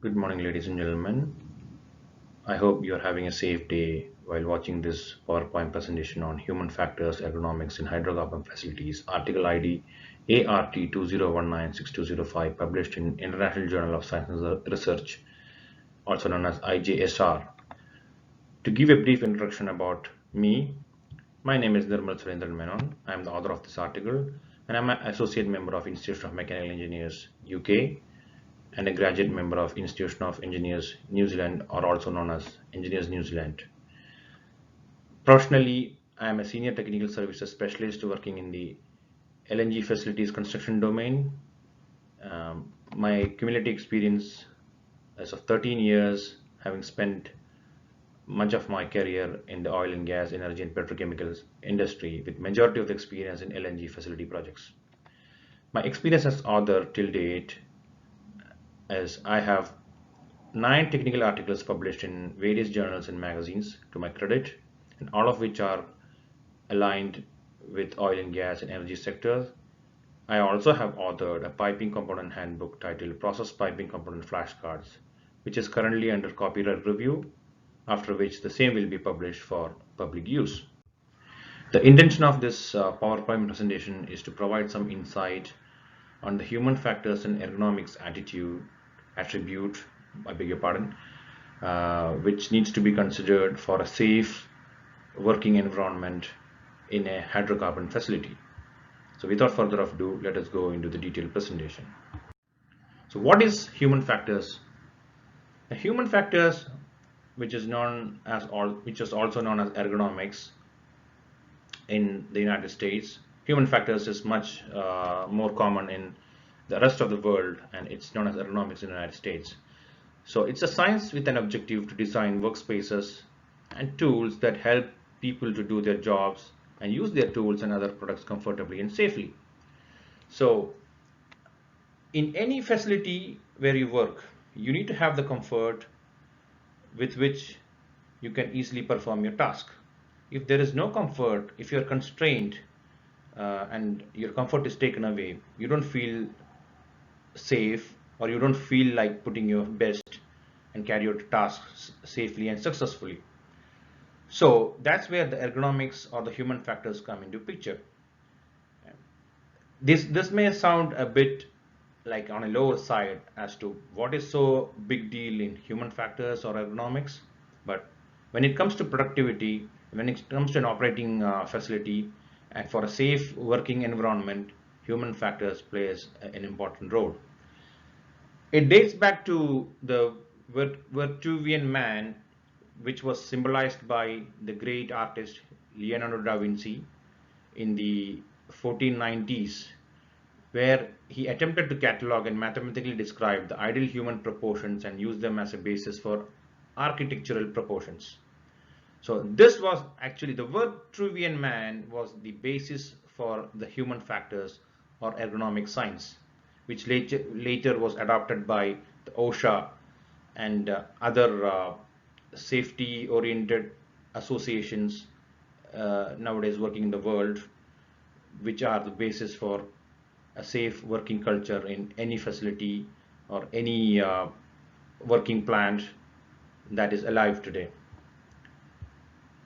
Good morning, ladies and gentlemen. I hope you're having a safe day while watching this PowerPoint presentation on human factors ergonomics in hydrocarbon facilities, article ID ART 20196205, published in International Journal of Science and Research, also known as IJSR. To give a brief introduction about me, my name is Nirmal Surendran Menon. I am the author of this article and I'm an associate member of Institute of Mechanical Engineers UK and a graduate member of Institution of Engineers New Zealand, or also known as Engineers New Zealand. Professionally, I am a senior technical services specialist working in the LNG facilities construction domain. My cumulative experience as of 13 years, having spent much of my career in the oil and gas, energy and petrochemicals industry, with majority of the experience in LNG facility projects. My experience as author till date, as I have 9 technical articles published in various journals and magazines to my credit, and all of which are aligned with oil and gas and energy sectors. I also have authored a piping component handbook titled Process Piping Component Flashcards, which is currently under copyright review, after which the same will be published for public use. The intention of this PowerPoint presentation is to provide some insight on the human factors and ergonomics attribute, I beg your pardon, which needs to be considered for a safe working environment in a hydrocarbon facility. So without further ado, let us go into the detailed presentation. So what is human factors? The human factors, which is also known as ergonomics in the United States. Human factors is much more common in the rest of the world, and it's known as ergonomics in the United States. So it's a science with an objective to design workspaces and tools that help people to do their jobs and use their tools and other products comfortably and safely. So in any facility where you work, you need to have the comfort with which you can easily perform your task. If there is no comfort, if you're constrained and your comfort is taken away, you don't feel safe, or you don't feel like putting your best and carry out tasks safely and successfully. So that's where the ergonomics or the human factors come into picture. This may sound a bit like on a lower side as to what is so big deal in human factors or ergonomics, but when it comes to productivity, when it comes to an operating facility and for a safe working environment, human factors plays an important role. It dates back to the Vitruvian Man, which was symbolized by the great artist Leonardo da Vinci in the 1490s, where he attempted to catalog and mathematically describe the ideal human proportions and use them as a basis for architectural proportions. So this was actually the Vitruvian Man was the basis for the human factors or ergonomic science, which later was adopted by the OSHA and other safety oriented associations nowadays working in the world, which are the basis for a safe working culture in any facility or any working plant that is alive today.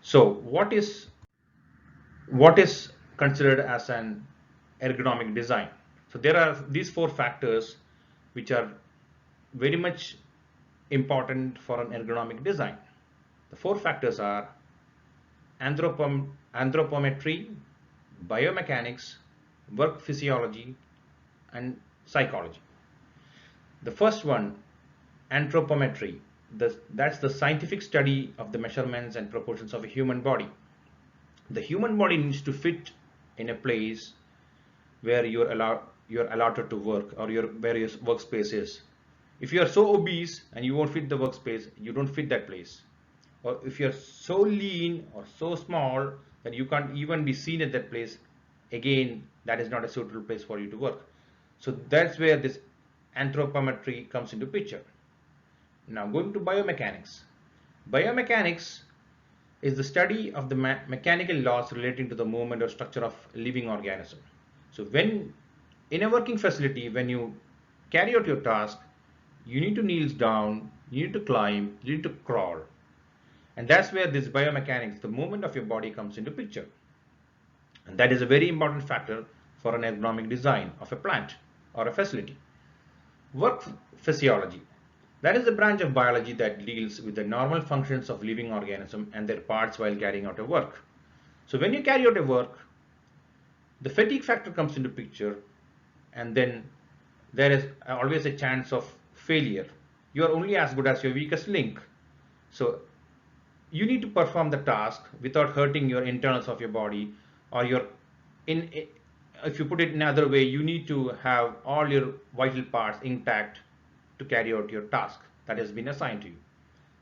So what is considered as an ergonomic design? So there are these 4 factors which are very much important for an ergonomic design. The 4 factors are anthropometry, biomechanics, work physiology, and psychology. The first one, anthropometry, that's the scientific study of the measurements and proportions of a human body. The human body needs to fit in a place where you're allotted to work, or your various workspace is. If you are so obese and you won't fit the workspace, you don't fit that place. Or if you're so lean or so small that you can't even be seen at that place, again, that is not a suitable place for you to work. So that's where this anthropometry comes into picture. Now going to biomechanics. Biomechanics is the study of the mechanical laws relating to the movement or structure of living organism. So when in a working facility, when you carry out your task, you need to kneel down, you need to climb, you need to crawl. And that's where this biomechanics, the movement of your body, comes into picture. And that is a very important factor for an ergonomic design of a plant or a facility. Work physiology. That is the branch of biology that deals with the normal functions of living organisms and their parts while carrying out a work. So when you carry out a work, the fatigue factor comes into picture, and then there is always a chance of failure. You are only as good as your weakest link. So you need to perform the task without hurting your internals of your body, or your in if you put it in another way, you need to have all your vital parts intact to carry out your task that has been assigned to you.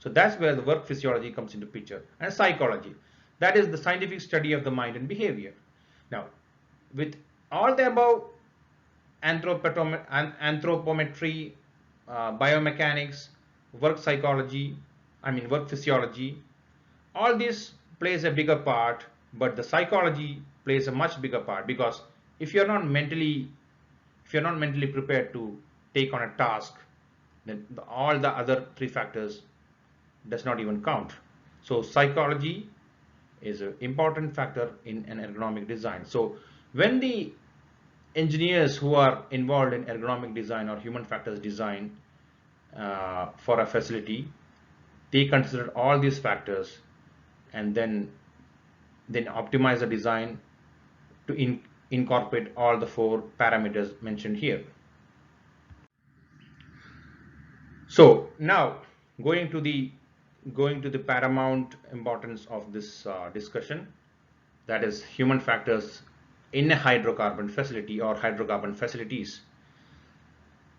So that's where the work physiology comes into picture. And psychology, that is the scientific study of the mind and behavior. Now, with all the above, anthropometry, biomechanics, work psychology, work physiology, all this plays a bigger part, but the psychology plays a much bigger part, because if you're not mentally prepared to take on a task, then all the other three factors does not even count. So psychology is an important factor in an ergonomic design. So when the engineers who are involved in ergonomic design or human factors design for a facility, they consider all these factors, and then optimize the design to incorporate all the four parameters mentioned here. So now going to the paramount importance of this discussion, that is human factors in a hydrocarbon facility or hydrocarbon facilities.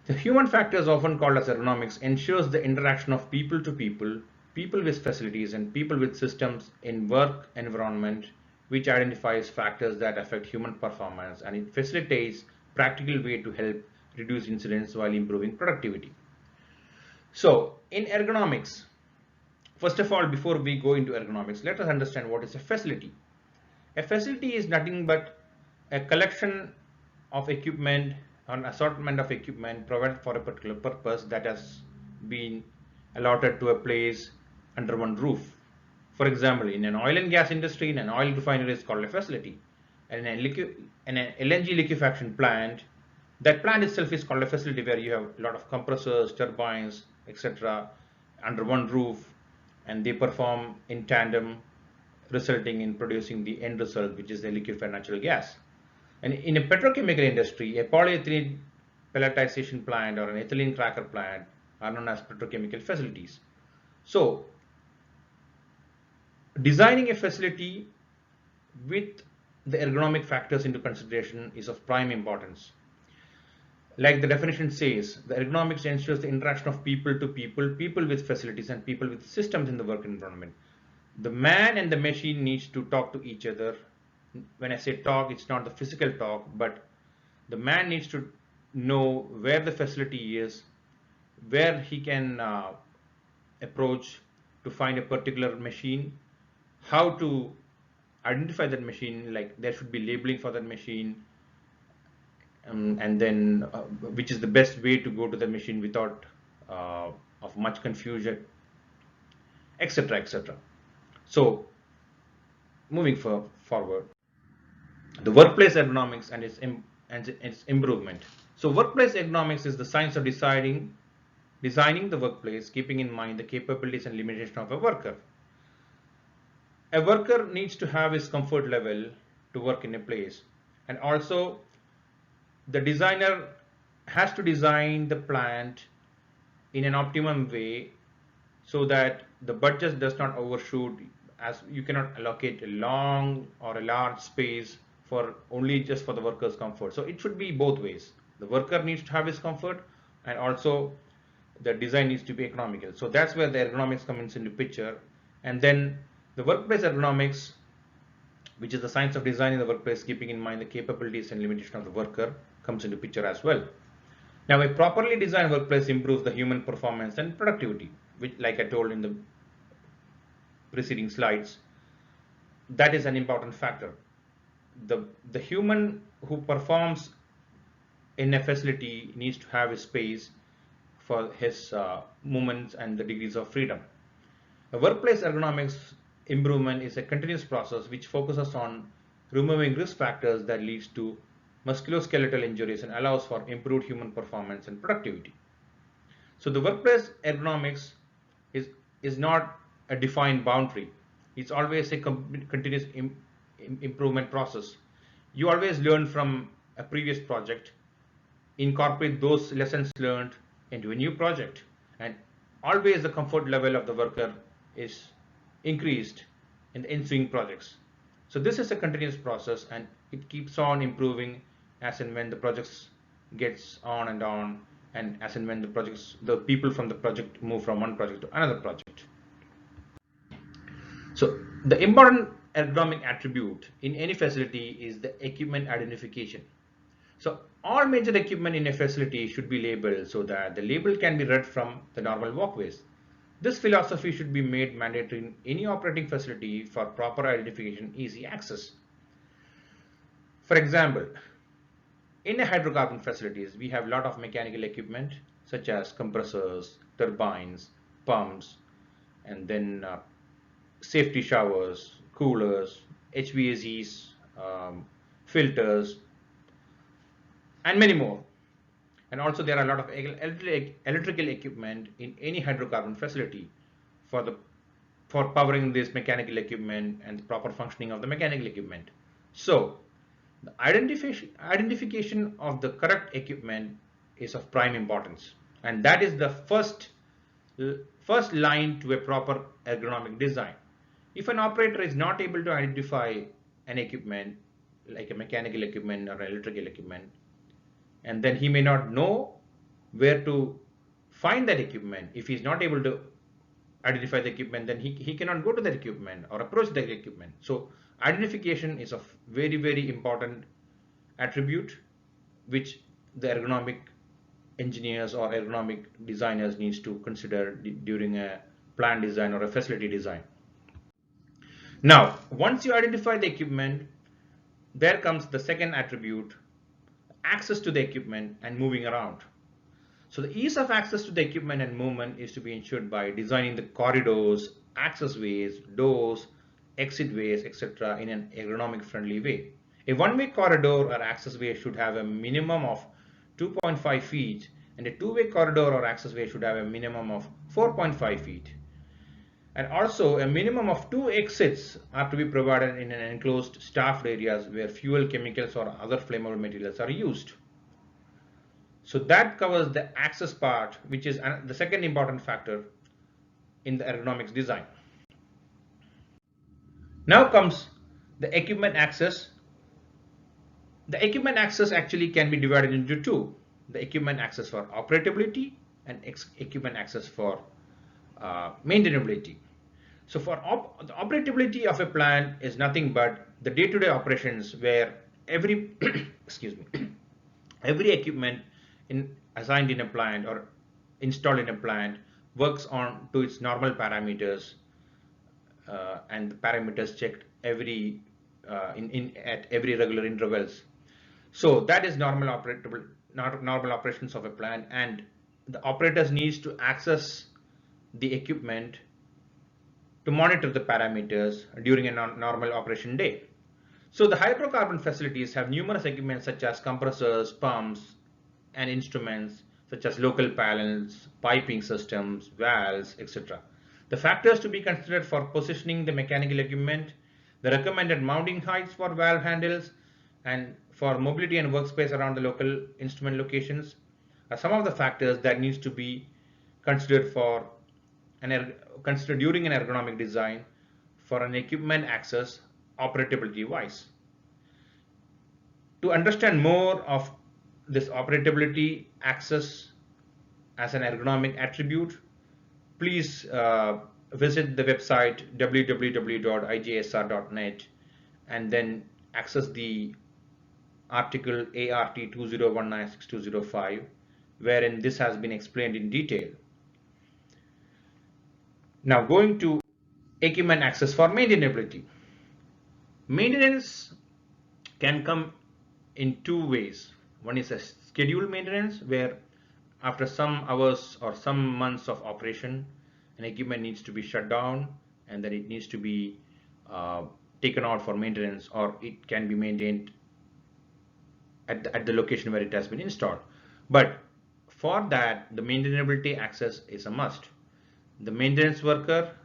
The human factors, often called as ergonomics, ensures the interaction of people to people, people with facilities, and people with systems in work environment, which identifies factors that affect human performance, and it facilitates practical way to help reduce incidents while improving productivity. So in ergonomics, first of all, before we go into ergonomics, let us understand what is a facility. A facility is nothing but a collection of equipment, an assortment of equipment provided for a particular purpose that has been allotted to a place under one roof. For example, in an oil and gas industry, in an oil refinery is called a facility. And in an LNG liquefaction plant, that plant itself is called a facility, where you have a lot of compressors, turbines, etc. under one roof, and they perform in tandem, resulting in producing the end result, which is the liquefied natural gas. And in a petrochemical industry, a polyethylene pelletization plant or an ethylene cracker plant are known as petrochemical facilities. So designing a facility with the ergonomic factors into consideration is of prime importance. Like the definition says, the ergonomics ensures the interaction of people to people, people with facilities, and people with systems in the work environment. The man and the machine needs to talk to each other. When I say talk, it's not the physical talk, but the man needs to know where the facility is, where he can approach to find a particular machine, how to identify that machine, like there should be labeling for that machine, and then which is the best way to go to the machine without of much confusion, etc., etc. So moving forward, the workplace ergonomics and its improvement. So workplace ergonomics is the science of designing the workplace, keeping in mind the capabilities and limitations of a worker. A worker needs to have his comfort level to work in a place, and also the designer has to design the plant in an optimum way so that the budget does not overshoot, as you cannot allocate a long or a large space for only just for the worker's comfort. So it should be both ways. The worker needs to have his comfort, and also the design needs to be economical. So that's where the ergonomics comes into picture. And then the workplace ergonomics, which is the science of designing the workplace, keeping in mind the capabilities and limitations of the worker, comes into picture as well. Now, a properly designed workplace improves the human performance and productivity, which, like I told in the preceding slides, that is an important factor. The human who performs in a facility needs to have a space for his movements and the degrees of freedom. A workplace ergonomics improvement is a continuous process which focuses on removing risk factors that leads to musculoskeletal injuries and allows for improved human performance and productivity. So the workplace ergonomics is not a defined boundary. It's always a continuous improvement process. You always learn from a previous project, incorporate those lessons learned into a new project, and always the comfort level of the worker is increased in the ensuing projects. So this is a continuous process, and it keeps on improving as and when the projects gets on, and as and when the people from the project move from one project to another project. So the important ergonomic attribute in any facility is the equipment identification. So all major equipment in a facility should be labeled so that the label can be read from the normal walkways. This philosophy should be made mandatory in any operating facility for proper identification, easy access. For example, in a hydrocarbon facilities, we have a lot of mechanical equipment such as compressors, turbines, pumps, and then safety showers, coolers, HVACs, filters, and many more. And also there are a lot of electrical equipment in any hydrocarbon facility for powering this mechanical equipment and the proper functioning of the mechanical equipment. So the identification of the correct equipment is of prime importance, and that is the first line to a proper ergonomic design. If an operator is not able to identify an equipment like a mechanical equipment or electrical equipment, and then he may not know where to find that equipment. If he's not able to identify the equipment, then he cannot go to that equipment or approach that equipment. So identification is a very, very important attribute which the ergonomic engineers or ergonomic designers needs to consider during a plant design or a facility design. Now, once you identify the equipment, there comes the second attribute, access to the equipment and moving around. So the ease of access to the equipment and movement is to be ensured by designing the corridors, access ways, doors, exit ways, etc. in an ergonomic friendly way. A one-way corridor or access way should have a minimum of 2.5 feet, and a two-way corridor or access way should have a minimum of 4.5 feet. And also a minimum of 2 exits are to be provided in an enclosed staffed areas where fuel, chemicals or other flammable materials are used. So that covers the access part, which is the second important factor in the ergonomics design. Now comes the equipment access. The equipment access actually can be divided into two: the equipment access for operability and equipment access for maintainability. So for the operability of a plant is nothing but the day-to-day operations where every excuse me, every equipment assigned in a plant or installed in a plant works on to its normal parameters, and the parameters checked at every regular intervals. So that is normal operations of a plant, and the operators needs to access the equipment to monitor the parameters during a normal operation day. So the hydrocarbon facilities have numerous equipment such as compressors, pumps, and instruments such as local panels, piping systems, valves, etc. The factors to be considered for positioning the mechanical equipment, the recommended mounting heights for valve handles, and for mobility and workspace around the local instrument locations are some of the factors that needs to be considered during an ergonomic design for an equipment access operability wise. To understand more of this operability access as an ergonomic attribute, please visit the website www.ijsr.net and then access the article ART 20196205, wherein this has been explained in detail. Now going to equipment access for maintainability. Maintenance can come in two ways. One is a scheduled maintenance where after some hours or some months of operation, an equipment needs to be shut down, and then it needs to be uh, taken out for maintenance, or it can be maintained at the location where it has been installed. But for that, the maintainability access is a must. The maintenance worker,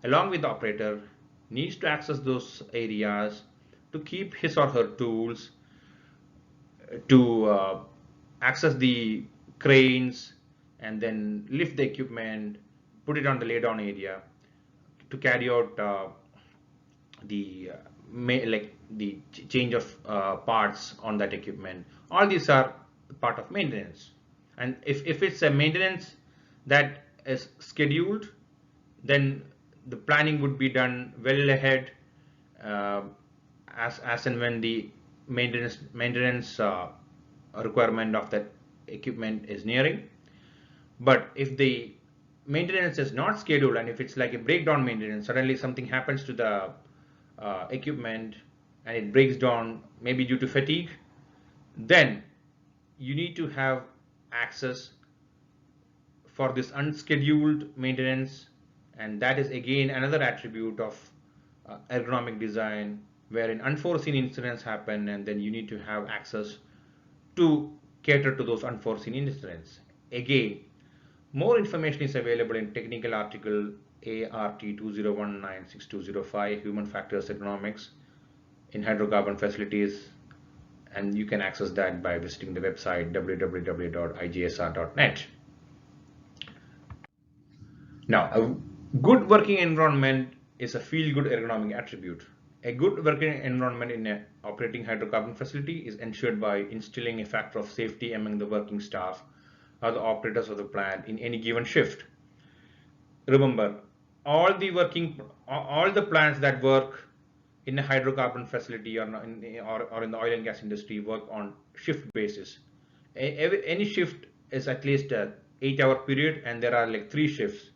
along with the operator, needs to access those areas to keep his or her tools, to access the cranes, and then lift the equipment, put it on the laydown area to carry out like the change of parts on that equipment. All these are part of maintenance. And if it's a maintenance that is scheduled, then the planning would be done well ahead, uh, as and when the maintenance requirement of that equipment is nearing. But if the maintenance is not scheduled, and if it's like a breakdown maintenance, suddenly something happens to the equipment and it breaks down, maybe due to fatigue, then you need to have access for this unscheduled maintenance. And that is again another attribute of ergonomic design, wherein unforeseen incidents happen, and then you need to have access to cater to those unforeseen incidents. Again, more information is available in technical article ART 20196205, Human Factors Ergonomics in Hydrocarbon Facilities, and you can access that by visiting the website www.ijsr.net. Now, a good working environment is a feel-good ergonomic attribute. A good working environment in an operating hydrocarbon facility is ensured by instilling a factor of safety among the working staff or the operators of the plant in any given shift. Remember, all the plants that work in a hydrocarbon facility, or in the oil and gas industry, work on shift basis. Any shift is at least a 8-hour period, and there are like 3 shifts.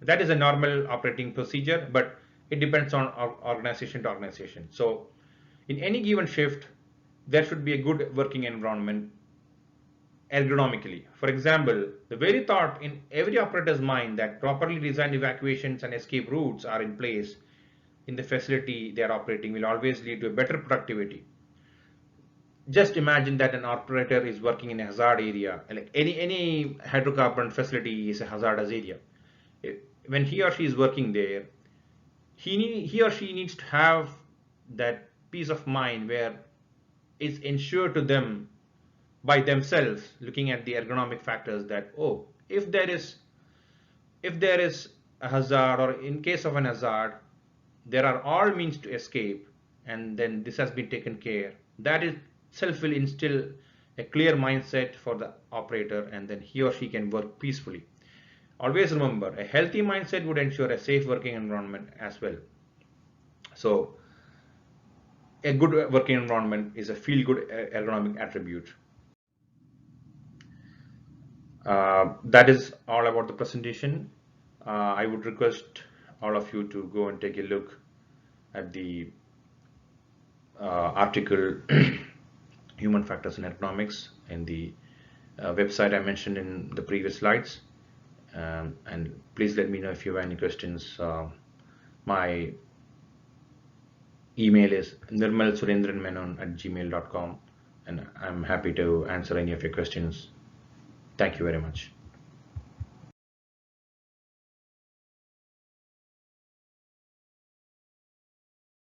That is a normal operating procedure, but it depends on organization to organization. So in any given shift, there should be a good working environment ergonomically. For example, the very thought in every operator's mind that properly designed evacuations and escape routes are in place in the facility they are operating will always lead to a better productivity. Just imagine that an operator is working in a hazard area, like any hydrocarbon facility is a hazardous area. When he or she is working there, he or she needs to have that peace of mind where it's ensured to them by themselves, looking at the ergonomic factors, that, oh, if there is a hazard, or in case of an hazard, there are all means to escape, and then this has been taken care. That itself will instill a clear mindset for the operator, and then he or she can work peacefully. Always remember, a healthy mindset would ensure a safe working environment as well. So a good working environment is a feel-good ergonomic attribute. That is all about the presentation. I would request all of you to go and take a look at the article Human Factors in Ergonomics in the website I mentioned in the previous slides. And please let me know if you have any questions. My email is nirmal@gmail.com, and I'm happy to answer any of your questions. Thank you very much.